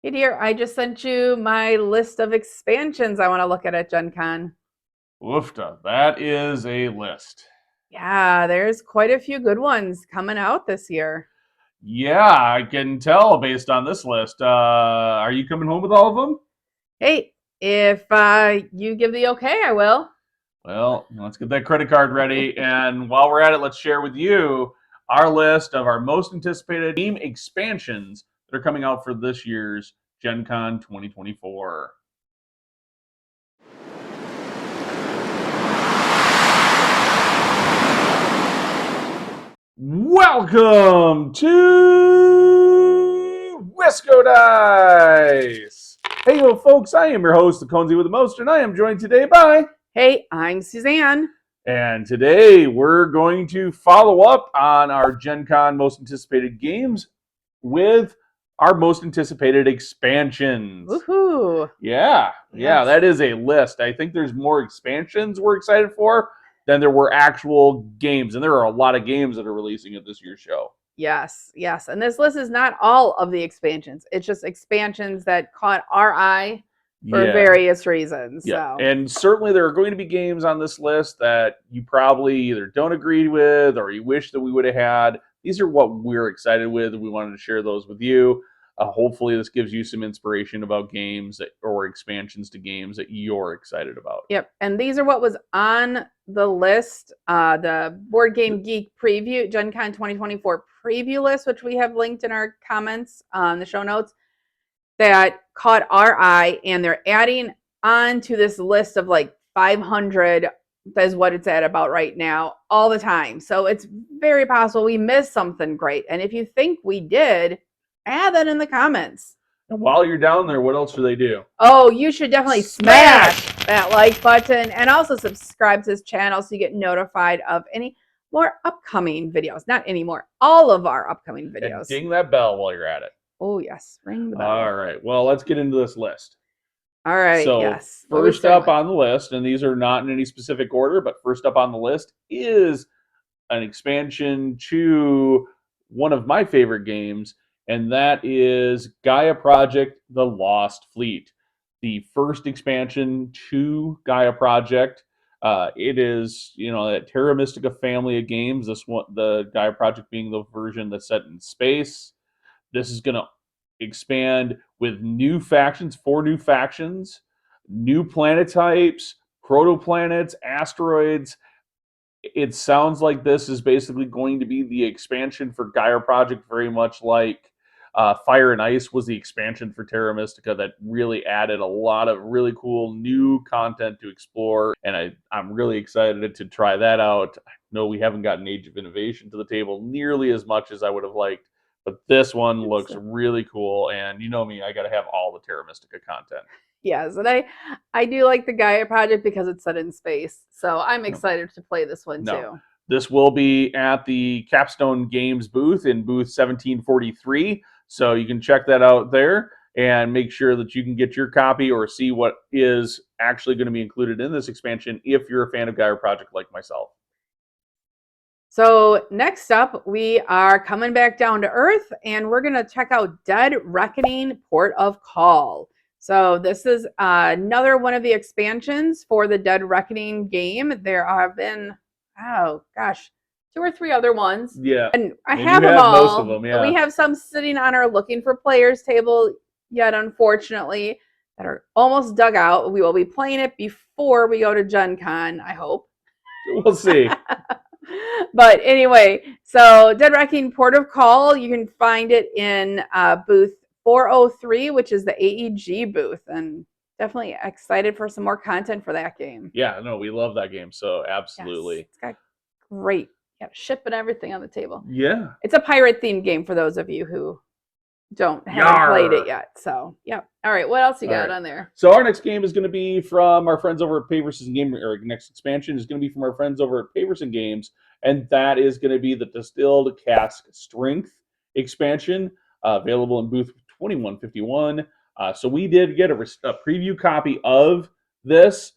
Hey dear, I just sent you my list of expansions I want to look at Gen Con. Woofta, that is a list. Yeah, there's quite a few good ones coming out this year. Yeah, I can tell based on this list. Are you coming home with all of them? Hey, if you give the okay, I will. Well, let's get that credit card ready. And while we're at it, let's share with you our list of our most anticipated game expansions that are coming out for this year's Gen Con 2024. Welcome to WiscoDice. Hey, yo, folks, I am your host, the Conesy with the Most, and I am joined today by. Hey, I'm Suzanne. And today we're going to follow up on our Gen Con most anticipated games with our most anticipated expansions. Woohoo! Yeah, Yes. that is a list. I think there's more expansions we're excited for than there were actual games. And there are a lot of games that are releasing at this year's show. Yes, yes. And this list is not all of the expansions. It's just expansions that caught our eye for various reasons. Yeah. So, And certainly there are going to be games on this list that you probably either don't agree with or you wish that we would have had. These are what we're excited with, and we wanted to share those with you. Hopefully, this gives you some inspiration about games or expansions to games that you're excited about. yep. And these are what was on the list, the Board Game Geek preview, Gen Con 2024 preview list, which we have linked in our comments on the show notes, that caught our eye. And they're adding on to this list of like 500 is what it's at about right now all the time. So it's very possible we missed something great. And if you think we did, add that in the comments. And while you're down there, what else do they do? Oh, you should definitely smash that like button and also subscribe to this channel so you get notified of any more upcoming videos. Not anymore, all of our upcoming videos. And ding that bell while you're at it. Oh, yes. Ring the bell. All right. Well, let's get into this list. All right. So, yes. first up on the list, and these are not in any specific order, but first up on the list is an expansion to one of my favorite games, and that is Gaia Project: The Lost Fleet, the first expansion to Gaia Project. It is, that Terra Mystica family of games. This one, the Gaia Project being the version that's set in space. This is going to expand with new factions, 4 new factions, new planet types, protoplanets, asteroids. It sounds like this is basically going to be the expansion for Gaia Project, very much like Fire and Ice was the expansion for Terra Mystica that really added a lot of really cool new content to explore. And I'm really excited to try that out. I know we haven't gotten Age of Innovation to the table nearly as much as I would have liked, but this one looks really cool. And you know me, I got to have all the Terra Mystica content. Yes, and I do like the Gaia Project because it's set in space. So I'm excited to play this one too. This will be at the Capstone Games booth in booth 1743. So you can check that out there and make sure that you can get your copy or see what is actually going to be included in this expansion if you're a fan of Gaia Project like myself. So next up, we are coming back down to Earth, and we're going to check out Dead Reckoning Port of Call. So this is another one of the expansions for the Dead Reckoning game. There have been, 2 or 3 other ones. Yeah. And I have them all. Most of them, yeah. We have some sitting on our looking for players table yet, unfortunately, that are almost dug out. We will be playing it before we go to Gen Con, I hope. We'll see. But anyway, so Dead Reckoning Port of Call, you can find it in booth 403, which is the AEG booth, and definitely excited for some more content for that game. Yeah, no, we love that game, so absolutely. Yes, it's got great ship and everything on the table. Yeah. It's a pirate-themed game for those of you who haven't played it yet. So, yeah. All right, what else you got on there? So our next game is going to be from our friends over at Paverson Game, or next expansion is going to be from our friends over at Paverson Games, and that is going to be the Distilled Cask Strength expansion, available in booth 2151. So we did get a preview copy of this,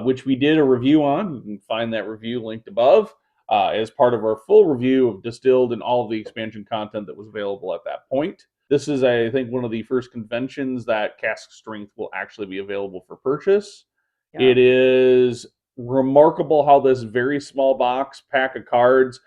which we did a review on. You can find that review linked above as part of our full review of Distilled and all of the expansion content that was available at that point. This is, I think, one of the first conventions that Cask Strength will actually be available for purchase. Yeah. It is remarkable how this very small box pack of cards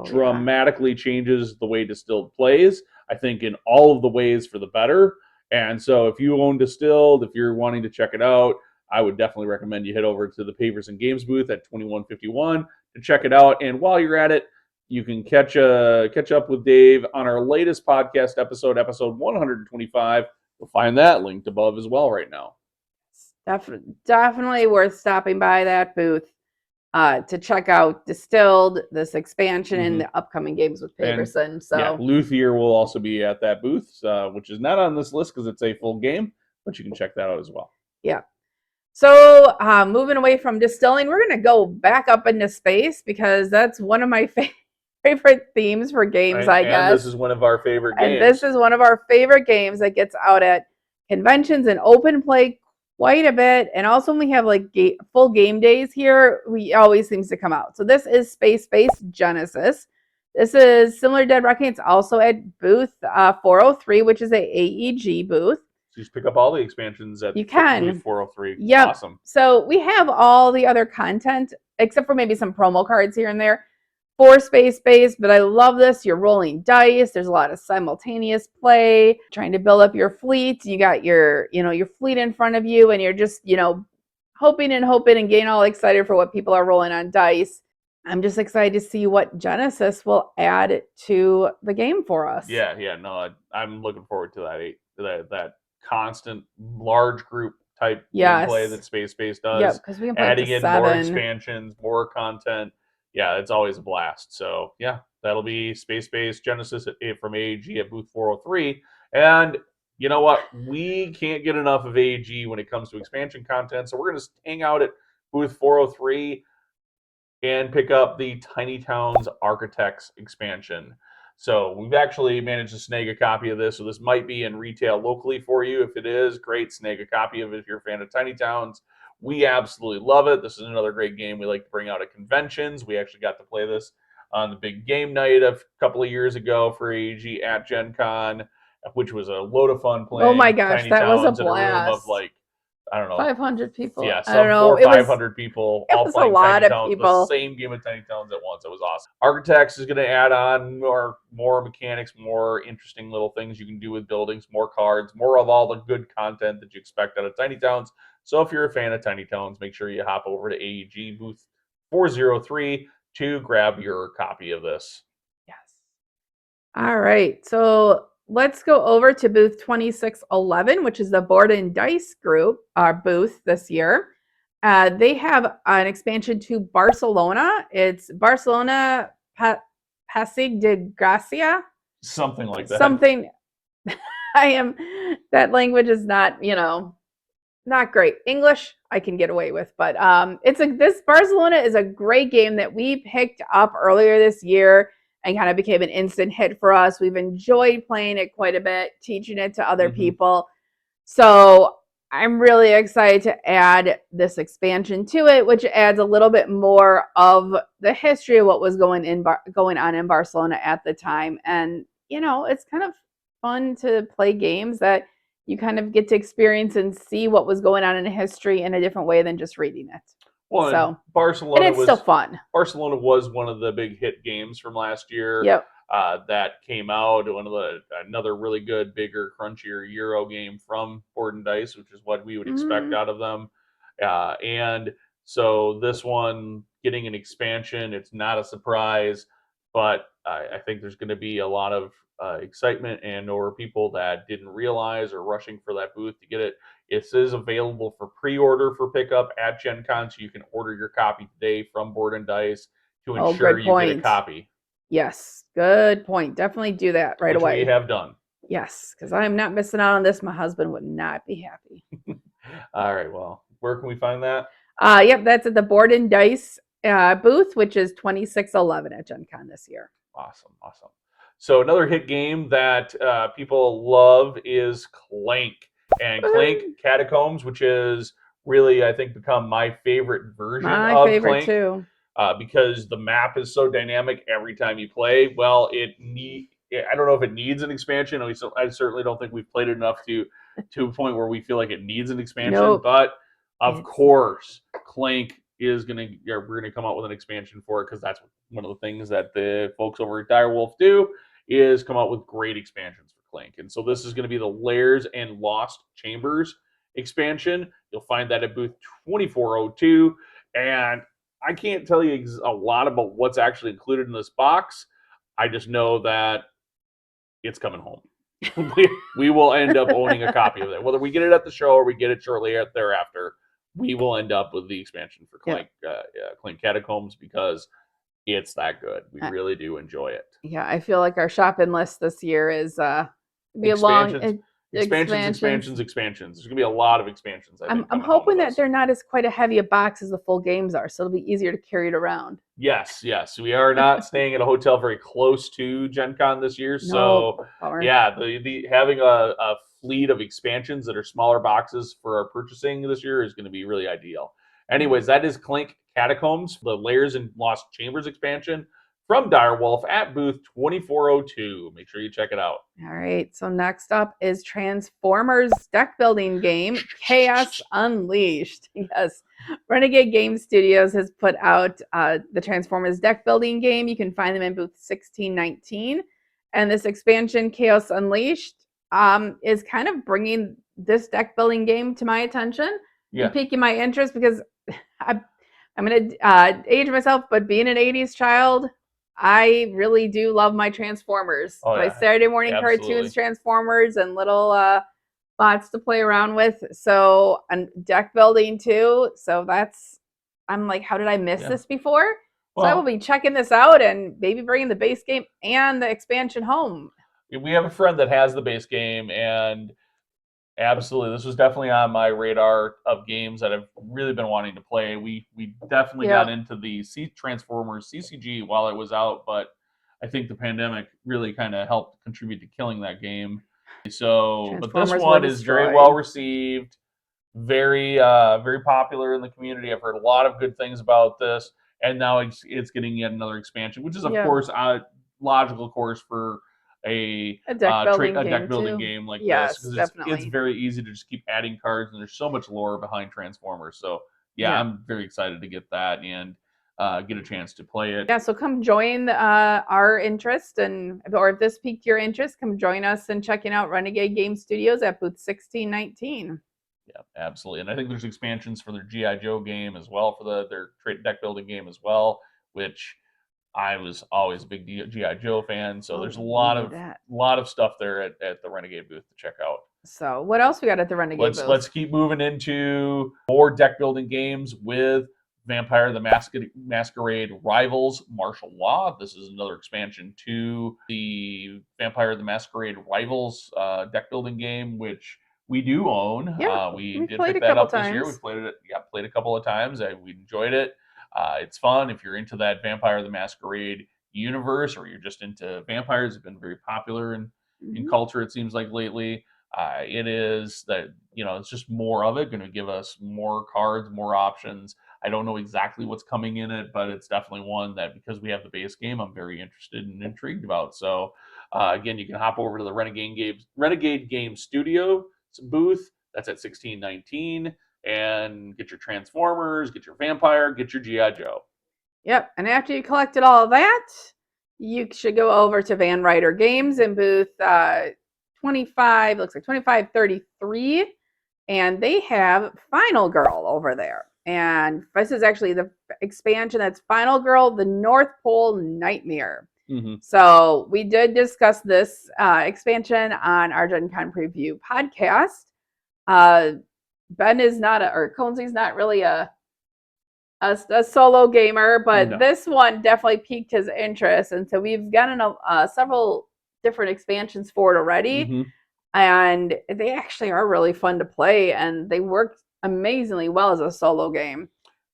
dramatically changes the way Distilled plays. I think in all of the ways for the better. And so if you own Distilled, if you're wanting to check it out, I would definitely recommend you head over to the Pavers and Games booth at 2151 to check it out. And while you're at it, you can catch up with Dave on our latest podcast episode 125. You'll find that linked above as well right now. Definitely worth stopping by that booth to check out Distilled, this expansion, and the upcoming games with Paverson. So yeah, Luthier will also be at that booth, which is not on this list because it's a full game, but you can check that out as well. Yeah. So moving away from distilling, we're going to go back up into space because that's one of my favorite themes for games, I guess. And this is one of our favorite games. And this is one of our favorite games that gets out at conventions and open play quite a bit. And also when we have like full game days here, we always seems to come out. So this is Space Genesis. This is similar to Dead Reckoning. It's also at booth 403, which is a AEG booth. So you just pick up all the expansions at booth 403. Yep. Awesome. So we have all the other content, except for maybe some promo cards here and there for Space, but I love this. You're rolling dice. There's a lot of simultaneous play, trying to build up your fleet. You got your fleet in front of you, and you're just, hoping and getting all excited for what people are rolling on dice. I'm just excited to see what Genesis will add to the game for us. Yeah, no, I'm looking forward to that constant large group type gameplay that Space does. Yeah, because we can play adding in 7. more expansions, more content. Yeah, it's always a blast. So yeah, that'll be Space Genesis from AEG at booth 403. And you know what? We can't get enough of AEG when it comes to expansion content. So we're going to hang out at booth 403 and pick up the Tiny Towns Architects expansion. So we've actually managed to snag a copy of this. So this might be in retail locally for you. If it is, great. Snag a copy of it if you're a fan of Tiny Towns. We absolutely love it. This is another great game we like to bring out at conventions. We actually got to play this on the big game night a couple of years ago for AEG at Gen Con, which was a load of fun playing. Oh my gosh, Tiny that Towns was a blast. In a room of like, I don't know, 500 people. Yeah, I don't know. 400 or 500 people all playing a lot Tiny of Towns, people. the same game of Tiny Towns at once. It was awesome. Architects is going to add on more mechanics, more interesting little things you can do with buildings, more cards, more of all the good content that you expect out of Tiny Towns. So if you're a fan of Tiny Towns, make sure you hop over to AEG booth 403 to grab your copy of this. Yes. All right. So let's go over to booth 2611, which is the Board and Dice group, our booth this year. They have an expansion to Barcelona. It's Barcelona Passeig de Gràcia. Something like that. Something. That language is not, not great. English I can get away with, but this Barcelona is a great game that we picked up earlier this year and kind of became an instant hit for us. We've enjoyed playing it quite a bit, teaching it to other people. So I'm really excited to add this expansion to it, which adds a little bit more of the history of what was going on in Barcelona at the time. And, it's kind of fun to play games that you kind of get to experience and see what was going on in history in a different way than just reading it. Well, so Barcelona and it's still fun. Barcelona was one of the big hit games from last year. Yep. That came out. Another really good, bigger, crunchier Euro game from Board and Dice, which is what we would expect out of them. And so this one getting an expansion, it's not a surprise, but I think there's going to be a lot of excitement or people that didn't realize or rushing for that booth to get it. It is available for pre-order for pickup at Gen Con, so you can order your copy today from Board and Dice to ensure you get a copy. Yes, good point. Definitely do that right away. We have done. Yes, because I am not missing out on this. My husband would not be happy. All right, well, where can we find that? Yep, that's at the Board and Dice booth, which is 2611 at Gen Con this year. Awesome. So another hit game that people love is Clank. And Clank Catacombs, which is really, I think, become my favorite version of Clank. My favorite too. Because the map is so dynamic every time you play. Well, it I don't know if it needs an expansion. I certainly don't think we've played it enough to a point where we feel like it needs an expansion. Nope. But of course, Clank is we're gonna come out with an expansion for it, because that's one of the things that the folks over at Direwolf do, is come out with great expansions for Clank. And so this is going to be the Lairs and Lost Chambers expansion. You'll find that at booth 2402. And I can't tell you a lot about what's actually included in this box. I just know that it's coming home. we will end up owning a copy of it. Whether we get it at the show or we get it shortly thereafter, we will end up with the expansion for Clank, Clank Catacombs, because it's that good. We really do enjoy it. Yeah, I feel like our shopping list this year is be a Expansions. long Expansions. There's gonna be a lot of expansions. I'm hoping that they're not as quite a heavy a box as the full games are, so it'll be easier to carry it around. Yes. We are not staying at a hotel very close to Gen Con this year, so the having a fleet of expansions that are smaller boxes for our purchasing this year is going to be really ideal. Anyways, that is Clank Catacombs, the Lairs and Lost Chambers expansion from Direwolf at booth 2402. Make sure you check it out. All right, so next up is Transformers deck building game, Chaos Unleashed. Yes, Renegade Game Studios has put out the Transformers deck building game. You can find them in booth 1619. And this expansion, Chaos Unleashed, is kind of bringing this deck building game to my attention and piquing my interest, because I'm going to age myself, but being an 80s child, I really do love my Transformers. My Saturday morning cartoons, Transformers, and little bots to play around with. So, and deck building too. So I'm like, how did I miss this before? Well, so I will be checking this out and maybe bringing the base game and the expansion home. We have a friend that has the base game, and absolutely, this was definitely on my radar of games that I've really been wanting to play. We definitely got into the Transformers CCG while it was out, but I think the pandemic really kind of helped contribute to killing that game. So, but this one is very well received, very very popular in the community. I've heard a lot of good things about this, and now it's getting yet another expansion, which is of course a logical course for a deck building game like this, because it's very easy to just keep adding cards, and there's so much lore behind Transformers. So I'm very excited to get that and get a chance to play it. Yeah, so come join our interest, or if this piqued your interest, come join us in checking out Renegade Game Studios at booth 1619. Yeah, absolutely. And I think there's expansions for their G.I. Joe game as well, for their deck building game as well, which I was always a big G.I. Joe fan, so there's a lot of stuff there at the Renegade booth to check out. So what else we got at the Renegade booth? Let's keep moving into more deck building games with Vampire the Masquerade Rivals Martial Law. This is another expansion to the Vampire the Masquerade Rivals deck building game, which we do own. We did pick that up this year. We played a couple of times. We enjoyed it. It's fun if you're into that Vampire the Masquerade universe, or you're just into vampires. It's been very popular in culture, it seems like, lately. It is that, it's just more of it, going to give us more cards, more options. I don't know exactly what's coming in it, but it's definitely one that, because we have the base game, I'm very interested and intrigued about. So again, you can hop over to the Renegade Game Studio booth. That's at 1619. And get your Transformers, get your Vampire, get your G.I. Joe. Yep. And after you collected all of that, you should go over to Van Ryder Games in booth 25, looks like 2533. And they have Final Girl over there. And this is actually the expansion that's Final Girl, the North Pole Nightmare. So we did discuss this expansion on our Gen Con Preview podcast. Ben is not Conesy's not really a solo gamer, but this one definitely piqued his interest, and so we've gotten several different expansions for it already, and they actually are really fun to play, and they work amazingly well as a solo game.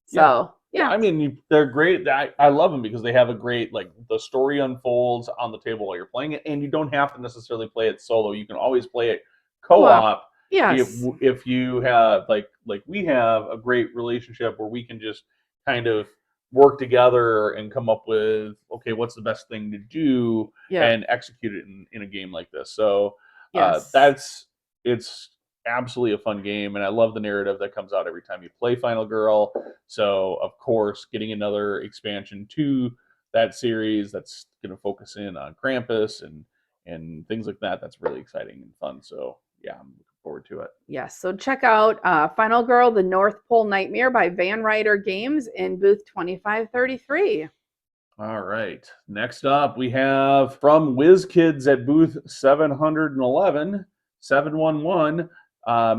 So I mean, they're great. I love them because they have a great, the story unfolds on the table while you're playing it, and you don't have to necessarily play it solo. You can always play it co-op. Yes. If you have like we have a great relationship where we can just kind of work together and come up with, okay, what's the best thing to do Yeah. and execute it in a game like this. So Yes. it's absolutely a fun game, and I love the narrative that comes out every time you play Final Girl. So of course, getting another expansion to that series that's going to focus in on Krampus and things like that. That's really exciting and fun. So yeah, I'm looking forward to it. Yes. So check out Final Girl: The North Pole Nightmare by Van Ryder Games in booth 2533. All right. Next up, we have from WizKids at booth 711, 711,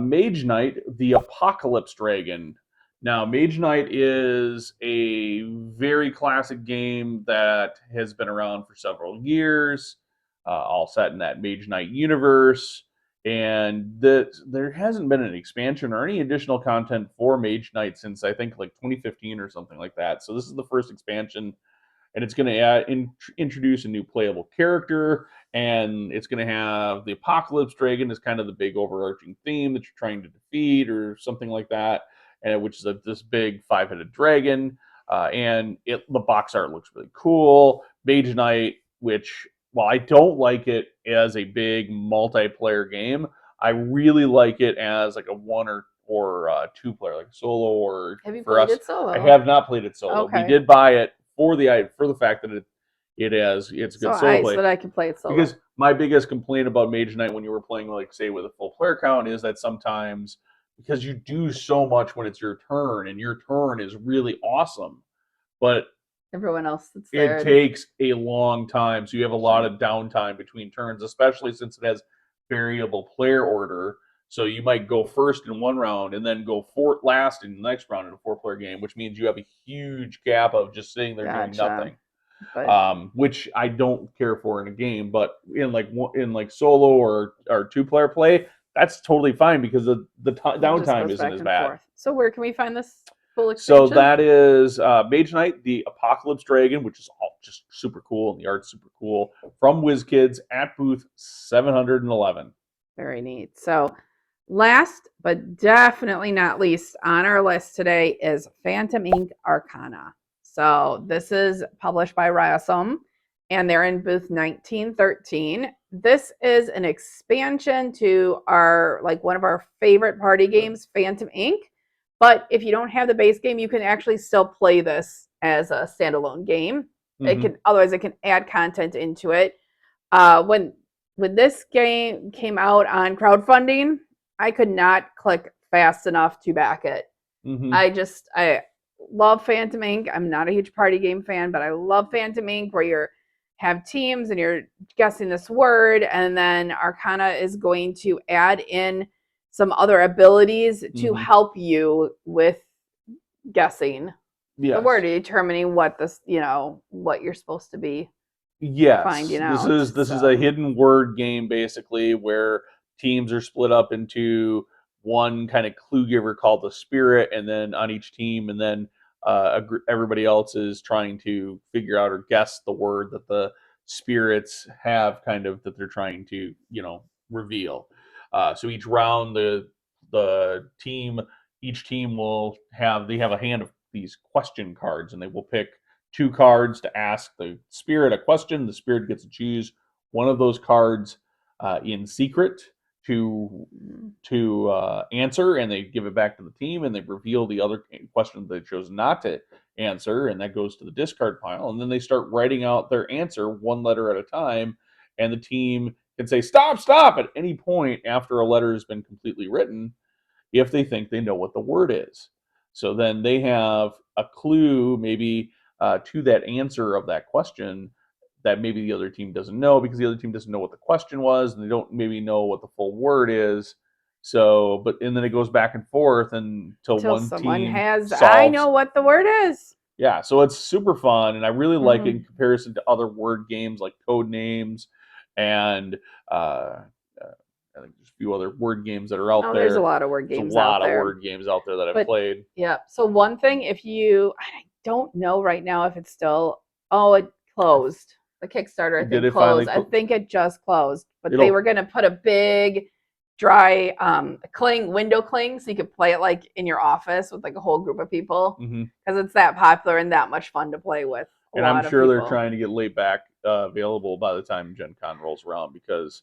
Mage Knight, the Apocalypse Dragon. Now, Mage Knight is a very classic game that has been around for several years, all set in that Mage Knight universe. And there hasn't been an expansion or any additional content for Mage Knight since I think like 2015 or something like that. So this is the first expansion, and it's going to introduce a new playable character, and it's going to have the Apocalypse Dragon as kind of the big overarching theme that you're trying to defeat or something like that, and which is this big 5-headed dragon. And the box art looks really cool. Mage Knight, which while I don't like it as a big multiplayer game, I really like it as like a one or two player, like solo. Or Have you for played us, it solo? I have not played it solo. We Okay. did buy it for the fact that it's good solo play. So that I can play it solo. Because my biggest complaint about Mage Knight when you were playing, like say with a full player count, is that sometimes, because you do so much when it's your turn, and your turn is really awesome, but everyone else that's there, it takes a long time. So you have a lot of downtime between turns, especially since it has variable player order. So you might go first in one round and then go last in the next round in a 4-player game, which means you have a huge gap of just sitting there doing nothing. But which I don't care for in a game, but in like solo or 2-player play, that's totally fine because the downtime isn't as bad. forth. So where can we find this full So expansion? that is Mage Knight, the Apocalypse Dragon, which is all just super cool, and the art's super cool, from WizKids at booth 711. Very neat. So last but definitely not least on our list today is Phantom Inc. Arcana. So this is published by Rasum, and they're in booth 1913. This is an expansion to one of our favorite party games, Phantom Inc. But if you don't have the base game, you can actually still play this as a standalone game. Mm-hmm. Otherwise it can add content into it. When this game came out on crowdfunding, I could not click fast enough to back it. Mm-hmm. I love Phantom Inc. I'm not a huge party game fan, but I love Phantom Inc. where you have teams and you're guessing this word, and then Arcana is going to add in some other abilities to help you with guessing the word, determining what what you're supposed to be. Yes, finding out. This is a hidden word game basically, where teams are split up into one kind of clue giver called the Spirit, and then on each team, and then everybody else is trying to figure out or guess the word that the spirits have, kind of, that they're trying to reveal. So each round, each team will have a hand of these question cards, and they will pick 2 cards to ask the spirit a question. The spirit gets to choose one of those cards in secret to answer, and they give it back to the team, and they reveal the other question they chose not to answer, and that goes to the discard pile. And then they start writing out their answer one letter at a time, and the team can say stop at any point after a letter has been completely written if they think they know what the word is. So then they have a clue, maybe to that answer of that question, that maybe the other team doesn't know, because the other team doesn't know what the question was, and they don't maybe know what the full word is. So, and then it goes back and forth until one someone team has, I know what the word is. Yeah, so it's super fun, and I really like it in comparison to other word games like Code Names, and I think there's a few other word games that are out there. There's a lot of word games out there. There's a lot of word games out there that I've played. Yeah. So one thing, I don't know right now if it's still, it closed. The Kickstarter, I think, closed. I think it just closed. But they were going to put a big dry window cling, so you could play it like in your office with like a whole group of people because it's that popular and that much fun to play with. And I'm sure they're trying to get late back available by the time Gen Con rolls around, because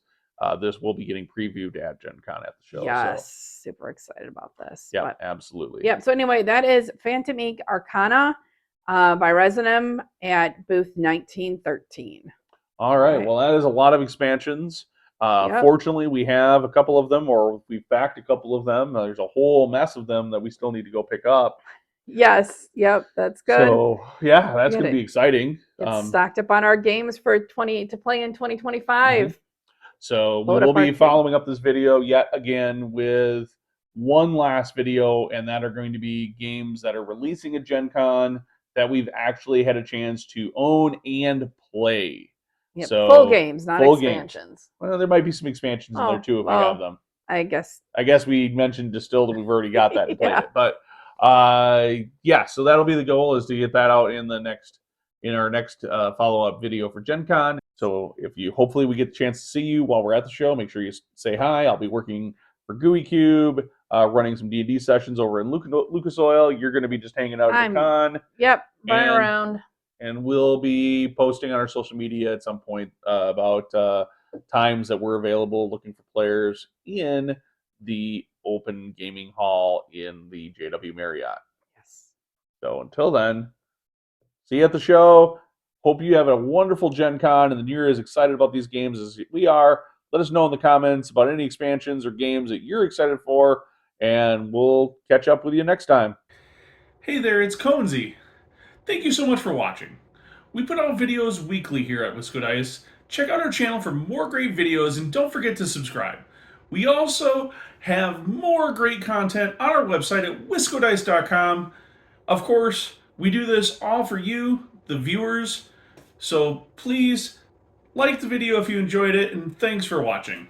this will be getting previewed at Gen Con at the show. Yes, so. super excited about this. Yeah, absolutely. Yep. So anyway, that is Phantom Inc. Arcana by Resonum at booth 1913. All right. Well, that is a lot of expansions. Fortunately, we have a couple of them, or we've backed a couple of them. There's a whole mess of them that we still need to go pick up. Yes. Yep. That's good. So yeah, that's going to be exciting. It's stocked up on our games for to play in 2025. So we will be following up this video yet again with one last video, and that are going to be games that are releasing at Gen Con that we've actually had a chance to own and play. Yep. So full games, not expansions. Games. Well, there might be some expansions in there too if we have them. I guess we mentioned Distilled, and we've already got that and played it. But yeah, so that'll be the goal, is to get that out in our next follow-up video for Gen Con. So hopefully we get the chance to see you while we're at the show. Make sure you say hi. I'll be working for Gooey Cube, running some D&D sessions over in Lucas Oil. You're going to be just hanging out at the con. Yep, running around. And we'll be posting on our social media at some point about times that we're available, looking for players in the open gaming hall in the JW Marriott. Yes. So until then, see you at the show. Hope you have a wonderful Gen Con and that you're as excited about these games as we are. Let us know in the comments about any expansions or games that you're excited for, and we'll catch up with you next time. Hey there, it's Conesy. Thank you so much for watching. We put out videos weekly here at WiscoDice. Check out our channel for more great videos, and don't forget to subscribe. We also have more great content on our website at WiscoDice.com. Of course, we do this all for you, the viewers. So please like the video if you enjoyed it, and thanks for watching.